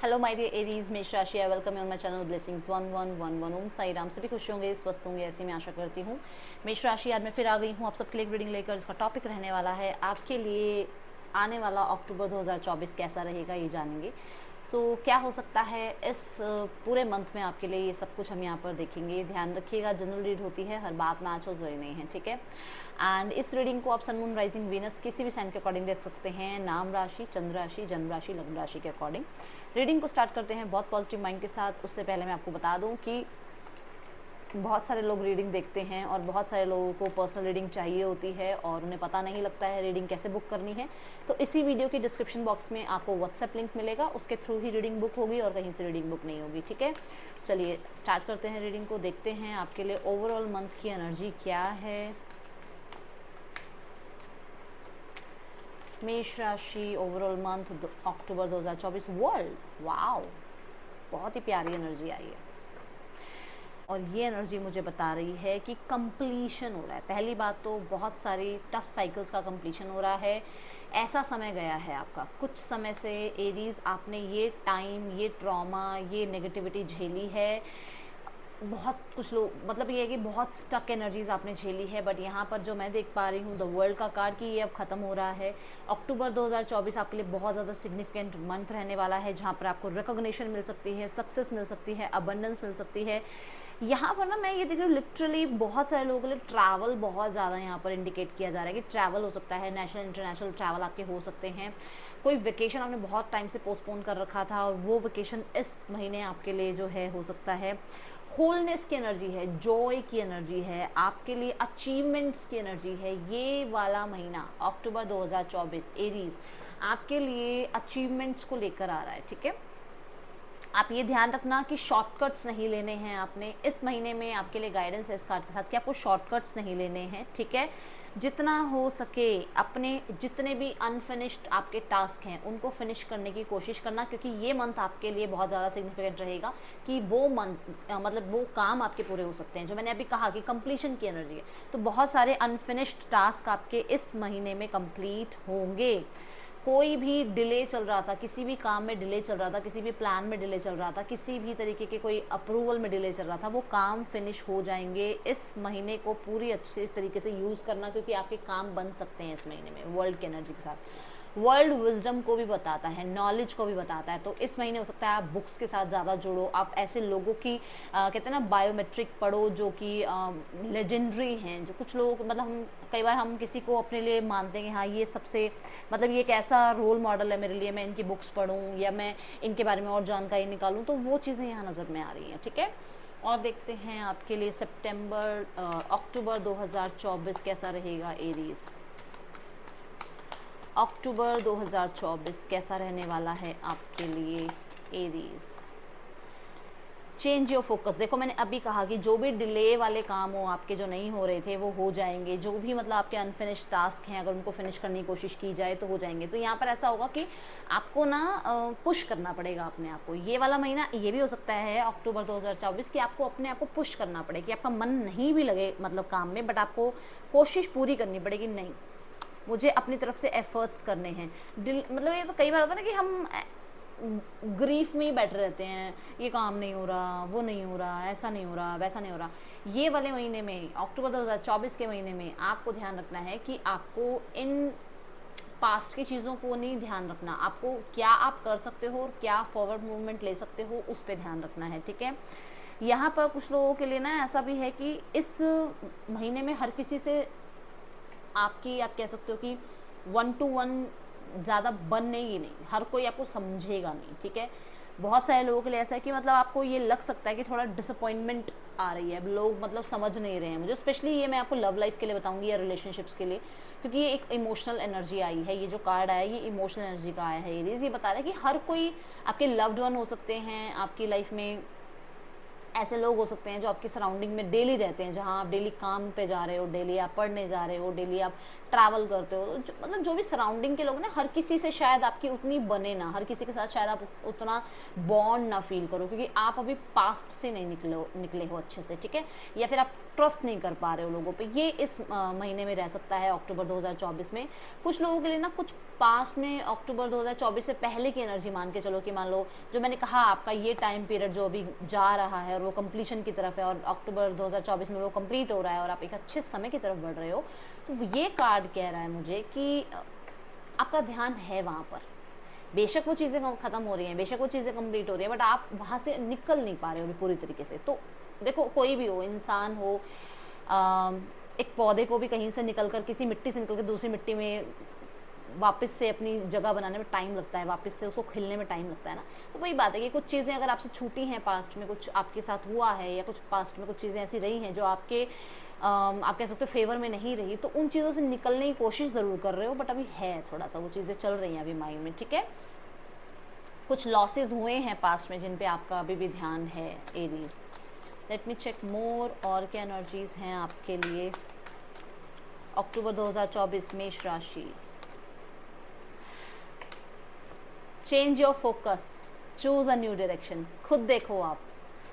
Hello my dear Aries, मेष राशि। I welcome you on my channel blessings 1111। ओम साई राम। सभी खुश होंगे, स्वस्थ होंगे, ऐसी मैं आशा करती हूँ। मेष राशि, आज मैं फिर आ गई हूँ आप सबके लिए रीडिंग लेकर। इसका टॉपिक रहने वाला है आपके लिए आने वाला अक्टूबर 2024 कैसा रहेगा, ये जानेंगे। क्या हो सकता है इस पूरे मंथ में आपके लिए, ये सब कुछ हम यहाँ पर देखेंगे। ध्यान रखिएगा, जनरल रीड होती है, हर बात मैच हो जरूरी नहीं है, ठीक है। एंड इस रीडिंग को आप सन मून राइजिंग वीनस किसी भी साइन के अकॉर्डिंग देख सकते हैं, नाम राशि, चंद्र राशि, जन्म राशि, लग्न राशि के अकॉर्डिंग। रीडिंग को स्टार्ट करते हैं बहुत पॉजिटिव माइंड के साथ। उससे पहले मैं आपको बता दूं कि बहुत सारे लोग रीडिंग देखते हैं और बहुत सारे लोगों को पर्सनल रीडिंग चाहिए होती है और उन्हें पता नहीं लगता है रीडिंग कैसे बुक करनी है। तो इसी वीडियो के डिस्क्रिप्शन बॉक्स में आपको व्हाट्सएप लिंक मिलेगा, उसके थ्रू ही रीडिंग बुक होगी और कहीं से रीडिंग बुक नहीं होगी, ठीक है। चलिए स्टार्ट करते हैं रीडिंग को, देखते हैं आपके लिए ओवरऑल मंथ की एनर्जी क्या है। मेष राशि, ओवरऑल मंथ अक्टूबर 2024 वर्ल्ड। वाओ, बहुत ही प्यारी एनर्जी आई है और ये एनर्जी मुझे बता रही है कि कंप्लीशन हो रहा है। पहली बात तो बहुत सारी टफ साइकिल्स का कंप्लीशन हो रहा है। ऐसा समय गया है आपका, कुछ समय से एरीज आपने ये टाइम, ये ट्रॉमा, ये नेगेटिविटी झेली है। बहुत कुछ लोग, मतलब ये है कि बहुत स्टक एनर्जीज आपने झेली है। बट यहाँ पर जो मैं देख पा रही हूँ द वर्ल्ड का कार्ड, कि ये अब ख़त्म हो रहा है। अक्टूबर 2024 आपके लिए बहुत ज़्यादा सिग्निफिकेंट मंथ रहने वाला है, जहाँ पर आपको रिकॉग्निशन मिल सकती है, सक्सेस मिल सकती है, अबंडेंस मिल सकती है। यहाँ पर ना मैं ये देख रही हूँ लिटरली बहुत सारे लोगों के लिए ट्रैवल बहुत ज़्यादा यहाँ पर इंडिकेट किया जा रहा है कि ट्रैवल हो सकता है, नेशनल इंटरनेशनल ट्रैवल आपके हो सकते हैं। कोई वेकेशन आपने बहुत टाइम से पोस्टपोन कर रखा था और वो वेकेशन इस महीने आपके लिए जो है हो सकता है। होलनेस की एनर्जी है, जॉय की एनर्जी है, आपके लिए अचीवमेंट्स की एनर्जी है। ये वाला महीना अक्टूबर 2024 एरीज आपके लिए अचीवमेंट्स को लेकर आ रहा है, ठीक है। आप ये ध्यान रखना कि शॉर्टकट्स नहीं लेने हैं आपने इस महीने में। आपके लिए गाइडेंस है इस कार्ड के साथ कि आपको शॉर्टकट्स नहीं लेने हैं, ठीक है। जितना हो सके अपने जितने भी अनफिनिश्ड आपके टास्क हैं उनको फिनिश करने की कोशिश करना, क्योंकि ये मंथ आपके लिए बहुत ज़्यादा सिग्निफिकेंट रहेगा कि वो मंथ मतलब वो काम आपके पूरे हो सकते हैं। जो मैंने अभी कहा कि कंप्लीशन की एनर्जी है, तो बहुत सारे अनफिनिश्ड टास्क आपके इस महीने में कंप्लीट होंगे। कोई भी डिले चल रहा था, किसी भी काम में डिले चल रहा था, किसी भी प्लान में डिले चल रहा था, किसी भी तरीके के कोई अप्रूवल में डिले चल रहा था, वो काम फिनिश हो जाएंगे। इस महीने को पूरी अच्छे तरीके से यूज़ करना, क्योंकि आपके काम बन सकते हैं इस महीने में वर्ल्ड की एनर्जी के साथ। वर्ल्ड विजडम को भी बताता है, नॉलेज को भी बताता है। तो इस महीने हो सकता है आप बुक्स के साथ ज़्यादा जुड़ो, आप ऐसे लोगों की कहते हैं ना बायोमेट्रिक पढ़ो जो कि लेजेंडरी हैं। जो कुछ लोग, मतलब हम कई बार हम किसी को अपने लिए मानते हैं कि हाँ ये सबसे, मतलब ये एक ऐसा रोल मॉडल है मेरे लिए, मैं इनकी बुक्स पढूं या मैं इनके बारे में और जानकारी निकालूं। तो वो चीज़ें यहाँ नज़र में आ रही हैं, ठीक है। और देखते हैं आपके लिए अक्टूबर 2024 कैसा रहेगा एरीज। अक्टूबर 2024 कैसा रहने वाला है आपके लिए एरीज। Change your focus. देखो मैंने अभी कहा कि जो भी डिले वाले काम हो आपके, जो नहीं हो रहे थे वो हो जाएंगे। जो भी मतलब आपके अनफिनिश्ड टास्क हैं, अगर उनको फिनिश करने की कोशिश की जाए तो हो जाएंगे। तो यहाँ पर ऐसा होगा कि आपको ना पुश करना पड़ेगा अपने आप को। ये वाला महीना ये भी हो सकता है अक्टूबर 2024 कि आपको अपने आप को पुश करना पड़े, कि आपका मन नहीं भी लगे मतलब काम में, बट आपको कोशिश पूरी करनी पड़ेगी। नहीं, मुझे अपनी तरफ से एफर्ट्स करने हैं। मतलब ये तो कई बार होता है ना कि हम ग्रीफ में ही बैठे रहते हैं, ये काम नहीं हो रहा, वो नहीं हो रहा, ऐसा नहीं हो रहा, वैसा नहीं हो रहा। ये वाले महीने में, अक्टूबर 2024 के महीने में आपको ध्यान रखना है कि आपको इन पास्ट की चीज़ों को नहीं ध्यान रखना, आपको क्या आप कर सकते हो और क्या फॉरवर्ड मूवमेंट ले सकते हो उस पर ध्यान रखना है, ठीक है। यहाँ पर कुछ लोगों के लिए ना ऐसा भी है कि इस महीने में हर किसी से आपकी, आप कह सकते हो कि 1 to 1 ज़्यादा बनेगी नहीं, हर कोई आपको समझेगा नहीं, ठीक है। बहुत सारे लोगों के लिए ऐसा है कि मतलब आपको ये लग सकता है कि थोड़ा डिसअपॉइंटमेंट आ रही है, अब लोग मतलब समझ नहीं रहे हैं मुझे। स्पेशली ये मैं आपको लव लाइफ के लिए बताऊंगी या रिलेशनशिप्स के लिए, क्योंकि ये एक इमोशनल एनर्जी आई है। ये जो कार्ड आया है ये इमोशनल एनर्जी का आया है। ये बता रहा है कि हर कोई आपके लव्ड वन हो सकते हैं आपकी लाइफ में। ऐसे लोग हो सकते हैं जो आपकी सराउंडिंग में डेली रहते हैं, जहाँ आप डेली काम पे जा रहे हो, डेली आप पढ़ने जा रहे हो, डेली आप ट्रैवल करते हो। मतलब जो भी सराउंडिंग के लोग ना, हर किसी से शायद आपकी उतनी बने ना, हर किसी के साथ शायद आप उतना बॉन्ड ना फील करो, क्योंकि आप अभी पास्ट से नहीं निकले हो अच्छे से, ठीक है। या फिर आप ट्रस्ट नहीं कर पा रहे हो लोगों पे। ये इस महीने में रह सकता है अक्टूबर 2024 में। कुछ लोगों के लिए ना कुछ पास्ट में अक्टूबर 2024 से पहले की एनर्जी मान के चलो, कि मान लो जो मैंने कहा आपका ये टाइम पीरियड जो अभी जा रहा है और वो कंप्लीशन की तरफ है, और अक्टूबर 2024 में वो कंप्लीट हो रहा है और आप एक अच्छे समय की तरफ बढ़ रहे हो, तो ये कार्ड कह रहा है मुझे कि आपका ध्यान है वहाँ पर। बेशक वो चीज़ें ख़त्म हो रही हैं, बेशक वो चीज़ें कंप्लीट हो रही हैं, बट आप वहाँ से निकल नहीं पा रहे हो पूरी तरीके से। तो देखो, कोई भी हो, इंसान हो, एक पौधे को भी कहीं से निकल कर, किसी मिट्टी से निकल कर दूसरी मिट्टी में वापस से अपनी जगह बनाने में टाइम लगता है, वापस से उसको खिलने में टाइम लगता है ना। तो वही बात है कि कुछ चीज़ें अगर आपसे छूटी हैं पास्ट में, कुछ आपके साथ हुआ है, या कुछ पास्ट में कुछ चीज़ें ऐसी रही हैं जो आपके आप कह सकते हो फेवर में नहीं रही, तो उन चीज़ों से निकलने की कोशिश ज़रूर कर रहे हो, बट अभी है थोड़ा सा वो चीज़ें चल रही हैं अभी माइंड में, ठीक है। कुछ लॉसेस हुए हैं पास्ट में जिन पे आपका अभी भी ध्यान है एरीज। लेट मी चेक मोर, और क्या एनर्जीज हैं आपके लिए अक्टूबर 2024 मेष राशि। Change your focus, choose a new direction, खुद देखो आप,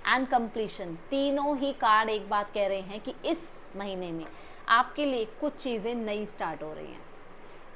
एंड कंप्लीशन। तीनों ही कार्ड एक बात कह रहे हैं कि इस महीने में आपके लिए कुछ चीज़ें नई स्टार्ट हो रही हैं,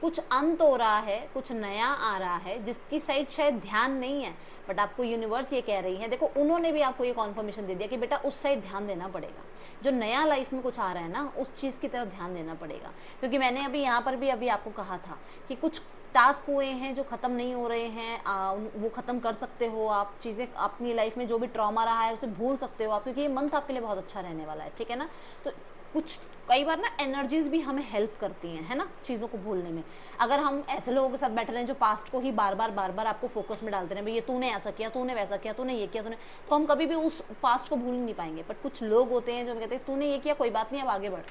कुछ अंत हो रहा है, कुछ नया आ रहा है जिसकी साइड शायद ध्यान नहीं है, बट आपको यूनिवर्स ये कह रही है, देखो उन्होंने भी आपको ये कॉन्फर्मेशन दे दिया कि बेटा उस साइड ध्यान देना पड़ेगा। जो नया लाइफ में कुछ आ रहा है ना, उस चीज़ की तरफ ध्यान देना पड़ेगा। क्योंकि मैंने अभी यहाँ पर भी अभी आपको कहा था कि कुछ टास्क हुए हैं जो ख़त्म नहीं हो रहे हैं, वो ख़त्म कर सकते हो आप। चीज़ें अपनी लाइफ में जो भी ट्रॉमा रहा है उसे भूल सकते हो आप, क्योंकि ये मंथ आपके लिए बहुत अच्छा रहने वाला है, ठीक है ना। तो कुछ कई बार ना एनर्जीज भी हमें हेल्प करती हैं, है ना, चीज़ों को भूलने में। अगर हम ऐसे लोगों के साथ बैठे रहे हैं जो पास्ट को ही बार बार आपको फोकस में डालते रहे, भाई ये तूने ऐसा किया, तूने वैसा किया, तूने ये किया, तूने, तो हम कभी भी उस पास्ट को भूल नहीं पाएंगे। बट कुछ लोग होते हैं जो कहते हैं तूने ये किया, कोई बात नहीं, अब आगे बढ़।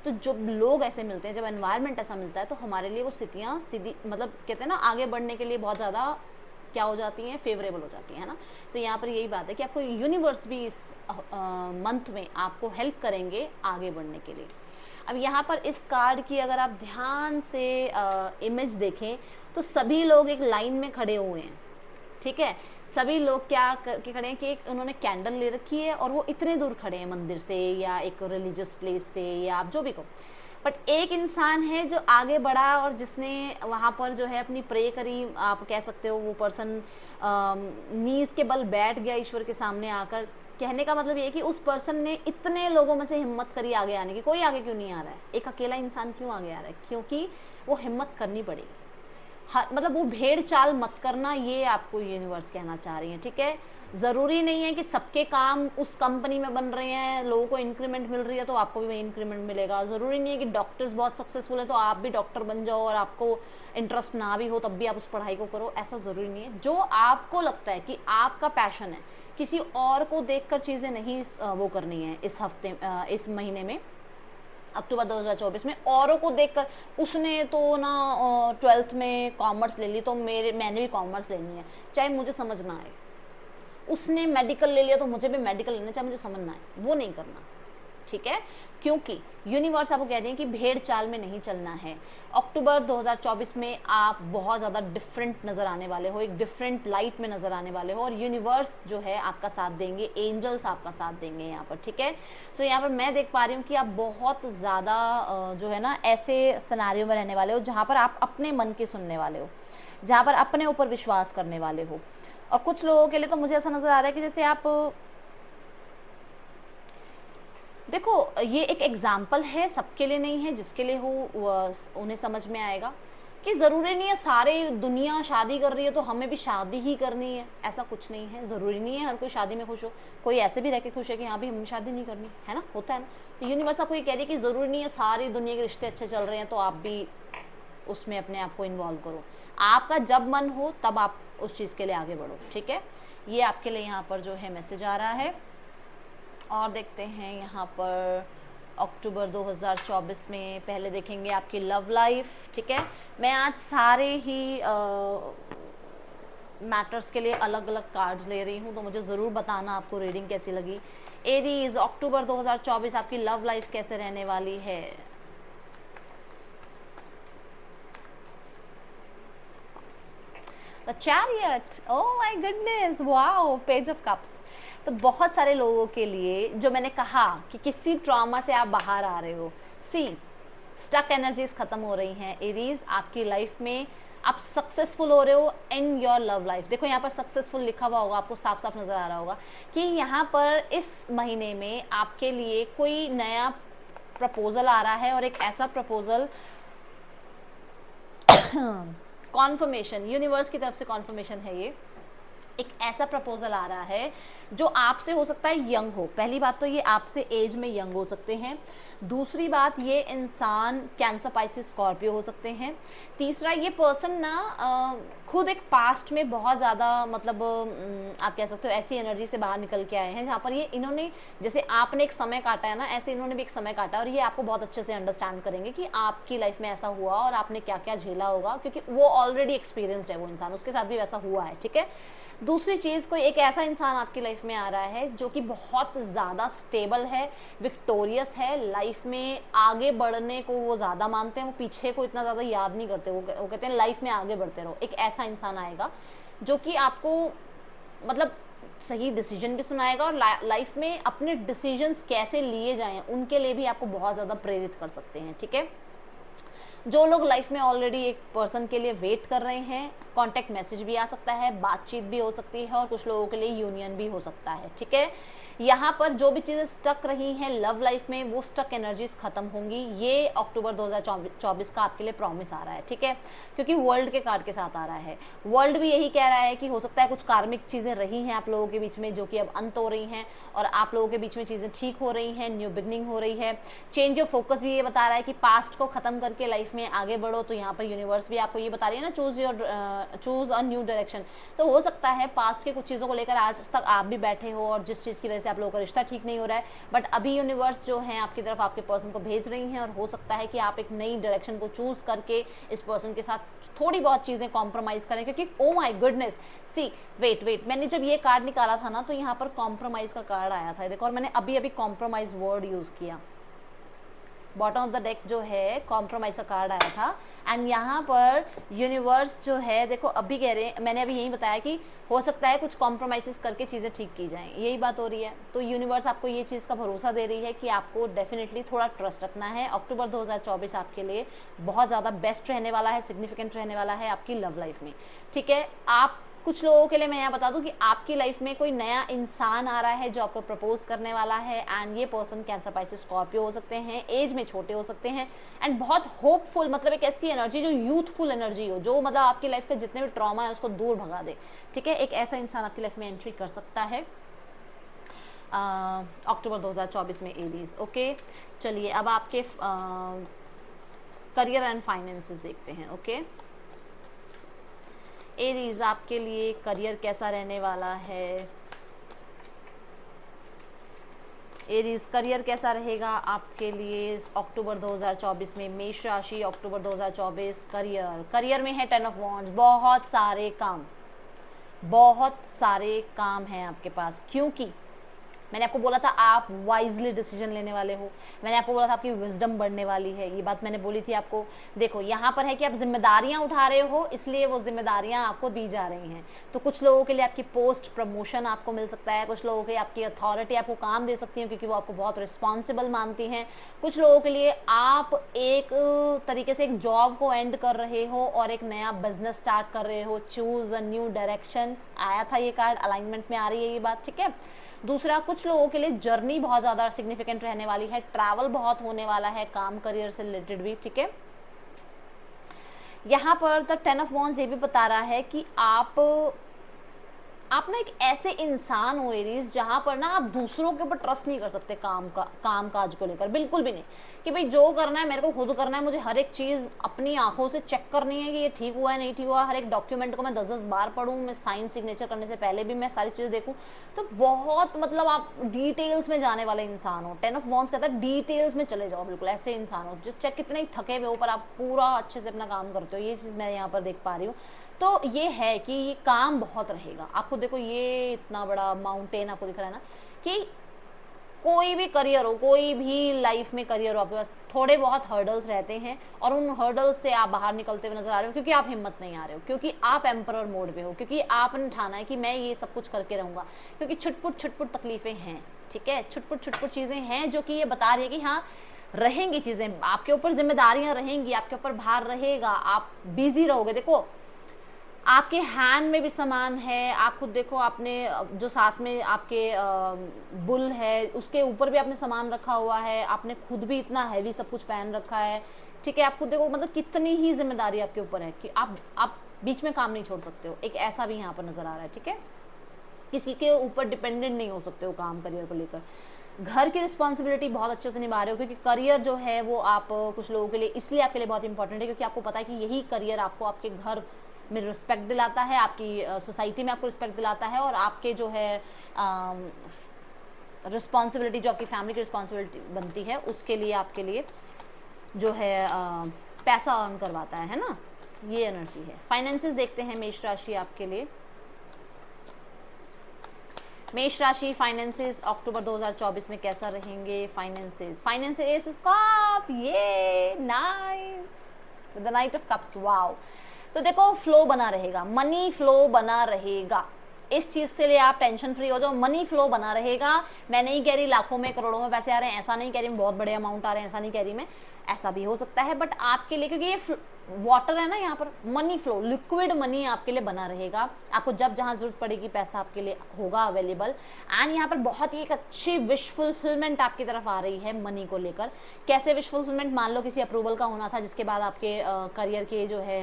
तो जब लोग ऐसे मिलते हैं, जब एनवायरनमेंट ऐसा मिलता है, तो हमारे लिए वो स्थितियाँ सीधी, मतलब कहते हैं ना, आगे बढ़ने के लिए बहुत ज़्यादा क्या हो जाती हैं, फेवरेबल हो जाती है ना। तो यहाँ पर यही बात है कि आपको यूनिवर्स भी इस मंथ में आपको हेल्प करेंगे आगे बढ़ने के लिए। अब यहाँ पर इस कार्ड की अगर आप ध्यान से इमेज देखें, तो सभी लोग एक लाइन में खड़े हुए हैं, ठीक है। सभी लोग क्या करके खड़े हैं कि एक उन्होंने कैंडल ले रखी है, और वो इतने दूर खड़े हैं मंदिर से या एक रिलीजियस प्लेस से, या आप जो भी कहो। बट एक इंसान है जो आगे बढ़ा और जिसने वहाँ पर जो है अपनी प्रे करी, आप कह सकते हो वो पर्सन नीज के बल बैठ गया ईश्वर के सामने आकर। कहने का मतलब ये है कि उस पर्सन ने इतने लोगों में से हिम्मत करी आगे आने की। कोई आगे क्यों नहीं आ रहा है, एक अकेला इंसान क्यों आगे आ रहा है, क्योंकि वो हिम्मत करनी पड़ेगी। मतलब वो भेड़ चाल मत करना, ये आपको यूनिवर्स कहना चाह रही है, ठीक है। ज़रूरी नहीं है कि सबके काम उस कंपनी में बन रहे हैं, लोगों को इंक्रीमेंट मिल रही है तो आपको भी वही इंक्रीमेंट मिलेगा। ज़रूरी नहीं है कि डॉक्टर्स बहुत सक्सेसफुल है तो आप भी डॉक्टर बन जाओ, और आपको इंटरेस्ट ना भी हो तब भी आप उस पढ़ाई को करो, ऐसा ज़रूरी नहीं है। जो आपको लगता है कि आपका पैशन है, किसी और को देखकर चीज़ें नहीं वो करनी है। इस हफ्ते इस महीने में अक्टूबर 2024 में औरों को देखकर, उसने तो ना 12th में कॉमर्स ले ली तो मैंने भी कॉमर्स लेनी है, चाहे मुझे समझ ना आए। उसने मेडिकल ले लिया तो मुझे भी मेडिकल लेना, चाहे मुझे समझ ना आए। वो नहीं करना, ठीक है। क्योंकि यूनिवर्स आपको कह रही है कि भेड़ चाल में नहीं चलना है। अक्टूबर 2024 में आप बहुत ज़्यादा डिफरेंट नज़र आने वाले हो, एक डिफरेंट लाइट में नज़र आने वाले हो, और यूनिवर्स जो है आपका साथ देंगे, एंजल्स आपका साथ देंगे यहाँ पर, ठीक है। तो यहाँ पर मैं देख पा रही हूँ कि आप बहुत ज़्यादा जो है ना ऐसे सिनेरियो में रहने वाले हो जहाँ पर आप अपने मन की सुनने वाले हो, जहाँ पर अपने ऊपर विश्वास करने वाले हो। और कुछ लोगों के लिए तो मुझे ऐसा नज़र आ रहा है कि जैसे आप, देखो ये एक एग्जाम्पल है, सबके लिए नहीं है, जिसके लिए हो उन्हें समझ में आएगा कि ज़रूरी नहीं है सारे दुनिया शादी कर रही है तो हमें भी शादी ही करनी है, ऐसा कुछ नहीं है। ज़रूरी नहीं है हर कोई शादी में खुश हो, कोई ऐसे भी रह के खुश है कि हाँ भी हमें शादी नहीं करनी है ना, होता है ना। तो यूनिवर्स आपको ये कह रही है कि ज़रूरी नहीं है सारी दुनिया के रिश्ते अच्छे चल रहे हैं तो आप भी उसमें अपने आप को इन्वॉल्व करो। आपका जब मन हो तब आप उस चीज़ के लिए आगे बढ़ो, ठीक है। ये आपके लिए यहाँ पर जो है मैसेज आ रहा है। और देखते हैं यहाँ पर अक्टूबर 2024 में पहले देखेंगे आपकी लव लाइफ, ठीक है। मैं आज सारे ही मैटर्स के लिए अलग अलग कार्ड्स ले रही हूँ, तो मुझे ज़रूर बताना आपको रीडिंग कैसी लगी। एरीज, अक्टूबर 2024 आपकी लव लाइफ कैसे रहने वाली है। The chariot, oh my goodness, wow, page of cups. तो बहुत सारे लोगों के लिए जो मैंने कहा कि किसी ट्रॉमा से आप बाहर आ रहे हो, सी स्टक एनर्जीज खत्म हो रही हैं एरीज। आपकी लाइफ में आप सक्सेसफुल हो रहे हो इन योर लव लाइफ। देखो यहाँ पर सक्सेसफुल लिखा हुआ होगा, आपको साफ साफ नजर आ रहा होगा कि यहाँ पर इस महीने में आपके लिए कोई नया प्रपोजल आ रहा है, और एक ऐसा प्रपोजल कॉन्फर्मेशन, यूनिवर्स की तरफ से कॉन्फर्मेशन है, ये एक ऐसा प्रपोजल आ रहा है जो आपसे हो सकता है यंग हो। पहली बात तो ये आपसे एज में यंग हो सकते हैं। दूसरी बात, ये इंसान कैंसर, पाइसिस, स्कॉर्पियो हो सकते हैं। तीसरा, ये पर्सन ना खुद एक पास्ट में बहुत ज़्यादा मतलब आप कह सकते हो ऐसी एनर्जी से बाहर निकल के आए हैं जहाँ पर ये इन्होंने, जैसे आपने एक समय काटा है ना, ऐसे इन्होंने भी एक समय काटा, और ये आपको बहुत अच्छे से अंडरस्टैंड करेंगे कि आपकी लाइफ में ऐसा हुआ और आपने क्या क्या झेला होगा, क्योंकि वो ऑलरेडी एक्सपीरियंसड है वो इंसान, उसके साथ भी वैसा हुआ है। ठीक है। दूसरी चीज़, कोई एक ऐसा इंसान आपकी लाइफ में आ रहा है जो कि बहुत ज़्यादा स्टेबल है, विक्टोरियस है, लाइफ में आगे बढ़ने को वो ज़्यादा मानते हैं, वो पीछे को इतना ज़्यादा याद नहीं करते, वो कहते हैं लाइफ में आगे बढ़ते रहो। एक ऐसा इंसान आएगा जो कि आपको मतलब सही डिसीजन भी सुनाएगा, और लाइफ में अपने डिसीजंस कैसे लिए जाएं उनके लिए भी आपको बहुत ज़्यादा प्रेरित कर सकते हैं। ठीक है। जो लोग लाइफ में ऑलरेडी एक पर्सन के लिए वेट कर रहे हैं, कांटेक्ट मैसेज भी आ सकता है, बातचीत भी हो सकती है, और कुछ लोगों के लिए यूनियन भी हो सकता है। ठीक है। यहाँ पर जो भी चीज़ें स्टक रही हैं लव लाइफ में, वो स्टक एनर्जीज खत्म होंगी। ये अक्टूबर 2024 का आपके लिए प्रॉमिस आ रहा है। ठीक है। क्योंकि वर्ल्ड के कार्ड के साथ आ रहा है। वर्ल्ड भी यही कह रहा है कि हो सकता है कुछ कार्मिक चीज़ें रही हैं आप लोगों के बीच में जो कि अब अंत हो रही हैं, और आप लोगों के बीच में चीज़ें ठीक हो रही हैं, न्यू बिगनिंग हो रही है। चेंज ऑफ फोकस भी ये बता रहा है कि पास्ट को खत्म करके लाइफ में आगे बढ़ो। तो यहाँ पर यूनिवर्स भी आपको ये बता रही है ना, चूज अ न्यू डायरेक्शन। तो हो सकता है पास्ट के कुछ चीज़ों को लेकर आज तक आप भी बैठे हो, और जिस चीज़ की वजह से आप लोगों का रिश्ता ठीक नहीं हो रहा है, बट अभी यूनिवर्स जो है आपकी तरफ आपके पर्सन को भेज रही हैं, और हो सकता है कि आप एक नई डायरेक्शन को चूज करके इस पर्सन के साथ थोड़ी बहुत चीज़ें कॉम्प्रोमाइज़ करें। क्योंकि oh my goodness, see wait, मैंने जब ये कार्ड निकाला था ना, तो यहाँ पर कॉम्प्रोमाइज का कार्ड आया था, देखो, और मैंने अभी अभी कॉम्प्रोमाइज वर्ड यूज़ किया। बॉटम ऑफ द डेक जो है कॉम्प्रोमाइज का कार्ड आया था, एंड यहाँ पर यूनिवर्स जो है देखो अभी कह रहे हैं, मैंने अभी यही बताया कि हो सकता है कुछ कॉम्प्रोमाइज़ करके चीज़ें ठीक की जाएं, यही बात हो रही है। तो यूनिवर्स आपको ये चीज़ का भरोसा दे रही है कि आपको डेफिनेटली थोड़ा ट्रस्ट रखना है। अक्टूबर 2024 आपके लिए बहुत ज़्यादा बेस्ट रहने वाला है, सिग्निफिकेंट रहने वाला है आपकी लव लाइफ में। ठीक है। आप कुछ लोगों के लिए मैं यहाँ बता दूं कि आपकी लाइफ में कोई नया इंसान आ रहा है जो आपको प्रपोज करने वाला है, एंड ये पर्सन कैंसर, पाइसिस, स्कॉर्पियो हो सकते हैं, एज में छोटे हो सकते हैं, एंड बहुत होपफुल, मतलब एक ऐसी एनर्जी जो यूथफुल एनर्जी हो, जो मतलब आपकी लाइफ के जितने भी ट्रॉमा है उसको दूर भगा दे। ठीक है। एक ऐसा इंसान आपकी लाइफ में एंट्री कर सकता है अक्टूबर 2024 में, एरीज। ओके, चलिए अब आपके करियर एंड फाइनेंसेस देखते हैं। ओके, एरीज आपके लिए करियर कैसा रहने वाला है? एरीज करियर कैसा रहेगा आपके लिए अक्टूबर 2024 में? मेष राशि, अक्टूबर 2024 करियर में है 10 ऑफ वॉन्ड्स। बहुत सारे काम हैं आपके पास, क्योंकि मैंने आपको बोला था आप वाइजली डिसीजन लेने वाले हो, मैंने आपको बोला था आपकी विजडम बढ़ने वाली है, ये बात मैंने बोली थी आपको। देखो यहाँ पर है कि आप जिम्मेदारियां उठा रहे हो, इसलिए वो जिम्मेदारियां आपको दी जा रही हैं। तो कुछ लोगों के लिए आपकी पोस्ट प्रमोशन आपको मिल सकता है, कुछ लोगों के आपकी अथॉरिटी आपको काम दे सकती है क्योंकि वो आपको बहुत रिस्पॉन्सिबल मानती हैं। कुछ लोगों के लिए आप एक तरीके से एक जॉब को एंड कर रहे हो और एक नया बिजनेस स्टार्ट कर रहे हो। चूज अ न्यू डायरेक्शन आया था ये कार्ड, अलाइनमेंट में आ रही है ये बात। ठीक है। दूसरा, कुछ लोगों के लिए जर्नी बहुत ज़्यादा सिग्निफिकेंट रहने वाली है, ट्रैवल बहुत होने वाला है, काम करियर से रिलेटेड भी। ठीक है। यहाँ पर द 10 ऑफ वॉन्ड्स ये भी बता रहा है कि आप ना एक ऐसे इंसान हो एरीज जहां पर ना आप दूसरों के ऊपर ट्रस्ट नहीं कर सकते काम काज को लेकर, बिल्कुल भी नहीं, कि भाई जो करना है मेरे को खुद करना है, मुझे हर एक चीज़ अपनी आंखों से चेक करनी है कि ये ठीक हुआ है नहीं ठीक हुआ, हर एक डॉक्यूमेंट को मैं 10-10 बार पढूं, मैं साइन सिग्नेचर करने से पहले भी मैं सारी चीज़ें देखूं। तो बहुत मतलब आप डिटेल्स में जाने वाले इंसान हो। 10 ऑफ वॉन्ड्स कहता है डिटेल्स में चले जाओ, बिल्कुल ऐसे इंसान हो जो चाहे कितने ही थके हुए हो पर आप पूरा अच्छे से अपना काम करते हो। ये चीज़ मैं यहाँ पर देख पा रही हूँ। तो ये है कि ये काम बहुत रहेगा आपको। देखो ये इतना बड़ा माउंटेन आपको दिख रहा है ना, कि कोई भी करियर हो, कोई भी लाइफ में करियर हो, आपके पास थोड़े बहुत हर्डल्स रहते हैं, और उन हर्डल्स से आप बाहर निकलते हुए नजर आ रहे हो क्योंकि आप हिम्मत नहीं आ रहे हो, क्योंकि आप एम्परर मोड पे हो, क्योंकि आपने ठाना है कि मैं ये सब कुछ करके रहूंगा, क्योंकि छुटपुट तकलीफें हैं। ठीक है। छुटपुट चीज़ें हैं जो कि ये बता रही है कि हाँ रहेंगी चीज़ें, आपके ऊपर जिम्मेदारियां रहेंगी, आपके ऊपर भार रहेगा, आप बिजी रहोगे। देखो आपके हैंड में भी सामान है, आप खुद देखो, आपने जो साथ में आपके बुल है उसके ऊपर भी आपने सामान रखा हुआ है, आपने खुद भी इतना हैवी सब कुछ पहन रखा है, ठीक है। आप खुद देखो मतलब कितनी ही जिम्मेदारी आपके ऊपर है कि आप बीच में काम नहीं छोड़ सकते हो, एक ऐसा भी यहाँ पर नजर आ रहा है, ठीक है। किसी के ऊपर डिपेंडेंट नहीं हो सकते हो काम करियर को लेकर। घर की रिस्पॉन्सिबिलिटी बहुत अच्छे से निभा रहे हो, क्योंकि करियर जो है वो आप कुछ लोगों के लिए इसलिए आपके लिए बहुत इंपॉर्टेंट है क्योंकि आपको पता है कि यही करियर आपको आपके घर में रिस्पेक्ट दिलाता है, आपकी सोसाइटी में आपको रिस्पेक्ट दिलाता है, और आपके जो है रिस्पॉन्सिबिलिटी जो आपकी फैमिली की रिस्पॉन्सिबिलिटी बनती है उसके लिए आपके लिए जो है पैसा अर्न करवाता है ना, ये एनर्जी है। फाइनेंसेस देखते हैं मेष राशि आपके लिए। मेष राशि फाइनेंसेस अक्टूबर 2024 में कैसा रहेंगे? फाइनेंसेस कप, ये nice, the night of cups, wow. तो देखो फ्लो बना रहेगा, मनी फ्लो बना रहेगा, इस चीज से लिए आप टेंशन फ्री हो जाओ, मनी फ्लो बना रहेगा। मैं नहीं कह रही लाखों में करोड़ों में पैसे आ रहे हैं, ऐसा नहीं कह रही, बहुत बड़े अमाउंट आ रहे हैं, ऐसा नहीं कह रही मैं, ऐसा भी हो सकता है, बट आपके लिए क्योंकि ये वाटर है ना, यहाँ पर मनी फ्लो, लिक्विड मनी आपके लिए बना रहेगा। आपको जब जहां जरूरत पड़ेगी पैसा आपके लिए होगा अवेलेबल। एंड यहाँ पर बहुत ही एक अच्छी विश फुलफिलमेंट आपकी तरफ आ रही है मनी को लेकर। कैसे विश फुलफिलमेंट? मान लो किसी अप्रूवल का होना था जिसके बाद आपके करियर के जो है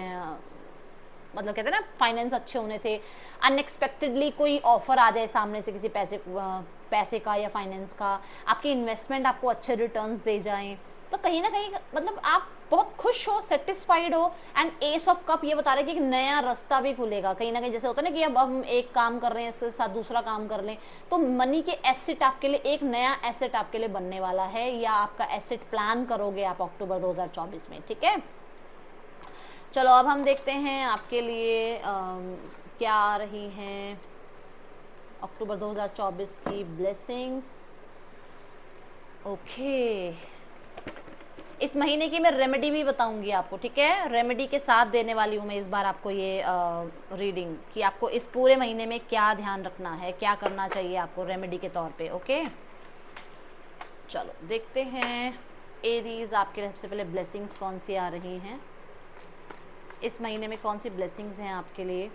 मतलब कहते हैं ना फाइनेंस अच्छे होने थे, अनएक्सपेक्टेडली कोई ऑफर आ जाए सामने से किसी पैसे का या फाइनेंस का, आपकी इन्वेस्टमेंट आपको अच्छे रिटर्न्स दे जाएं, तो कहीं ना कहीं मतलब आप बहुत खुश हो, सेटिस्फाइड हो। एंड एस ऑफ कप ये बता रहे हैं कि एक नया रास्ता भी खुलेगा कहीं ना कहीं। जैसे होता है ना कि अब हम एक काम कर रहे हैं इसके साथ दूसरा काम कर लें, तो मनी के एसेट आपके लिए, एक नया एसेट आपके लिए बनने वाला है, या आपका एसेट प्लान करोगे आप अक्टूबर 2024 में, ठीक है। चलो अब हम देखते हैं आपके लिए क्या आ रही हैं अक्टूबर 2024 की ब्लेसिंग्स। ओके, इस महीने की मैं रेमेडी भी बताऊंगी आपको, ठीक है। रेमेडी के साथ देने वाली हूँ मैं इस बार आपको ये रीडिंग, कि आपको इस पूरे महीने में क्या ध्यान रखना है, क्या करना चाहिए आपको रेमेडी के तौर पे। ओके चलो देखते हैं एरीज आपके सबसे पहले ब्लेसिंग्स कौन सी आ रही हैं इस महीने में, कौन सी ब्लेसिंग्स हैं आपके लिए।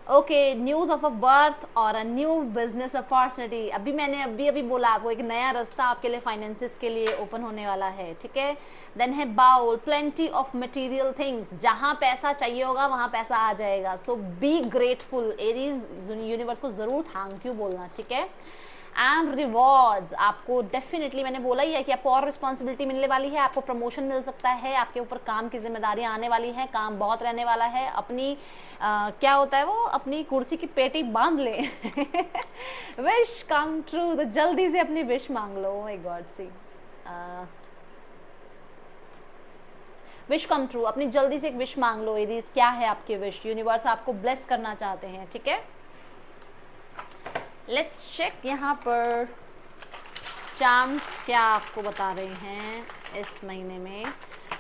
Okay, news of a birth और अ न्यू बिजनेस अपॉर्चुनिटी। अभी मैंने अभी बोला आपको, एक नया रास्ता आपके लिए फाइनेंसिस के लिए ओपन होने वाला है, ठीक है। देन है bowl, plenty of material things, जहां पैसा चाहिए होगा वहां पैसा आ जाएगा। So be grateful Aries, universe को जरूर थैंक यू बोलना, ठीक है। एंड रिवॉर्ड्स, आपको डेफिनेटली मैंने बोला ही है कि आपको और रिस्पॉन्सिबिलिटी मिलने वाली है, आपको प्रमोशन मिल सकता है, आपके ऊपर काम की जिम्मेदारियां आने वाली है, काम बहुत रहने वाला है। अपनी क्या होता है वो, अपनी कुर्सी की पेटी बांध ले विश कम ट्रू, तो जल्दी से अपनी विश मांग लो। My God, see wish come true, अपनी जल्दी से एक विश मांग लो। यदि क्या है आपकी विश, यूनिवर्स आपको ब्लेस करना चाहते हैं, ठीक है। लेट्स चेक यहाँ पर चार्म्स क्या आपको बता रहे हैं इस महीने में।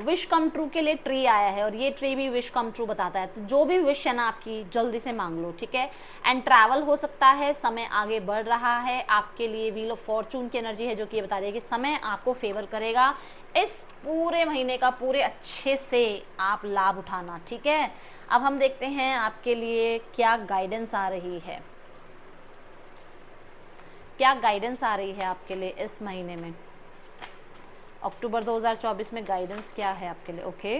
विश कम ट्रू के लिए ट्री आया है, और ये ट्री भी विश कम ट्रू बताता है। तो जो भी विश है ना आपकी, जल्दी से मांग लो, ठीक है। एंड ट्रैवल हो सकता है, समय आगे बढ़ रहा है आपके लिए। व्हील ऑफ फॉर्चून की एनर्जी है जो कि ये बता रही है कि समय आपको फेवर करेगा। इस पूरे महीने का पूरे अच्छे से आप लाभ उठाना, ठीक है। अब हम देखते हैं आपके लिए क्या गाइडेंस आ रही है, क्या गाइडेंस आ रही है आपके लिए इस महीने में, अक्टूबर 2024 में गाइडेंस क्या है आपके लिए। ओके,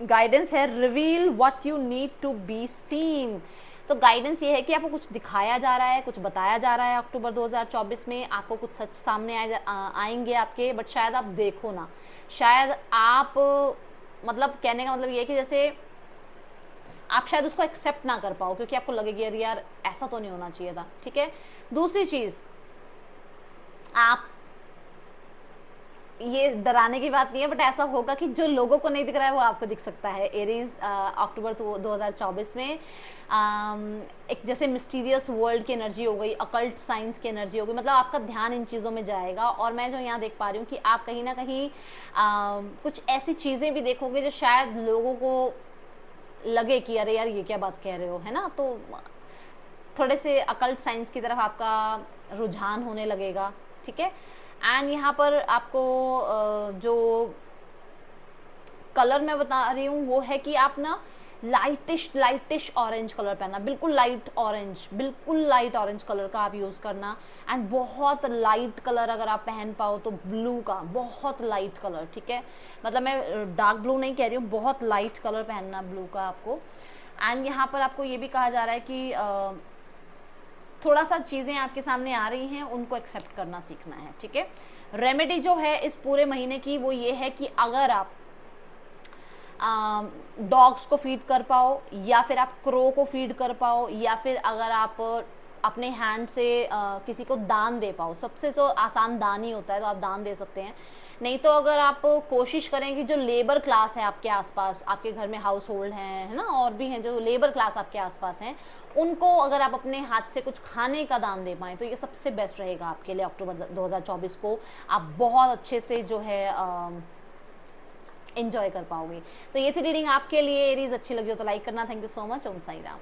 गाइडेंस है reveal what you need to be seen. तो गाइडेंस ये है कि आपको कुछ दिखाया जा रहा है, कुछ बताया जा रहा है अक्टूबर 2024 में, आपको कुछ सच सामने आएंगे आपके, बट शायद आप देखो ना, शायद आप मतलब कहने का मतलब ये है कि जैसे आप शायद उसको एक्सेप्ट ना कर पाओ, क्योंकि आपको लगेगी यार यार ऐसा तो नहीं होना चाहिए था, ठीक है। दूसरी चीज, आप, ये डराने की बात नहीं है, बट ऐसा होगा कि जो लोगों को नहीं दिख रहा है वो आपको दिख सकता है। एरीज अक्टूबर 2024 में एक जैसे मिस्टीरियस वर्ल्ड की एनर्जी हो गई, अकल्ट साइंस की एनर्जी हो गई, मतलब आपका ध्यान इन चीज़ों में जाएगा। और मैं जो यहाँ देख पा रही हूँ कि आप कहीं ना कहीं कुछ ऐसी चीज़ें भी देखोगे जो शायद लोगों को लगे कि अरे यार ये क्या बात कह रहे हो, है ना। तो थोड़े से अकल्ट साइंस की तरफ आपका रुझान होने लगेगा, ठीक है। एंड यहाँ पर आपको जो कलर मैं बता रही हूँ वो है कि आप ना लाइटिश ऑरेंज कलर पहनना, बिल्कुल लाइट ऑरेंज कलर का आप यूज़ करना। एंड बहुत लाइट कलर अगर आप पहन पाओ तो ब्लू का, बहुत लाइट कलर, ठीक है, मतलब मैं डार्क ब्लू नहीं कह रही हूँ, बहुत लाइट कलर पहनना ब्लू का आपको। एंड यहाँ पर आपको ये भी कहा जा रहा है कि थोड़ा सा चीज़ें आपके सामने आ रही हैं, उनको एक्सेप्ट करना सीखना है, ठीक है। रेमेडी जो है इस पूरे महीने की वो ये है कि अगर आप डॉग्स को फीड कर पाओ, या फिर आप क्रो को फीड कर पाओ, या फिर अगर आप अपने हैंड से किसी को दान दे पाओ, सबसे तो आसान दान ही होता है, तो आप दान दे सकते हैं। नहीं तो अगर आप कोशिश करें कि जो लेबर क्लास है आपके आसपास, आपके घर में हाउस होल्ड हैं, है ना, और भी हैं जो लेबर क्लास आपके आसपास हैं, उनको अगर आप अपने हाथ से कुछ खाने का दान दे पाएँ तो ये सबसे बेस्ट रहेगा आपके लिए। अक्टूबर 2024 को आप बहुत अच्छे से जो है एंजॉय कर पाओगे। तो ये थी रीडिंग आपके लिए। एरीज अच्छी लगी हो तो लाइक करना। Thank you so much. Om Sai Ram.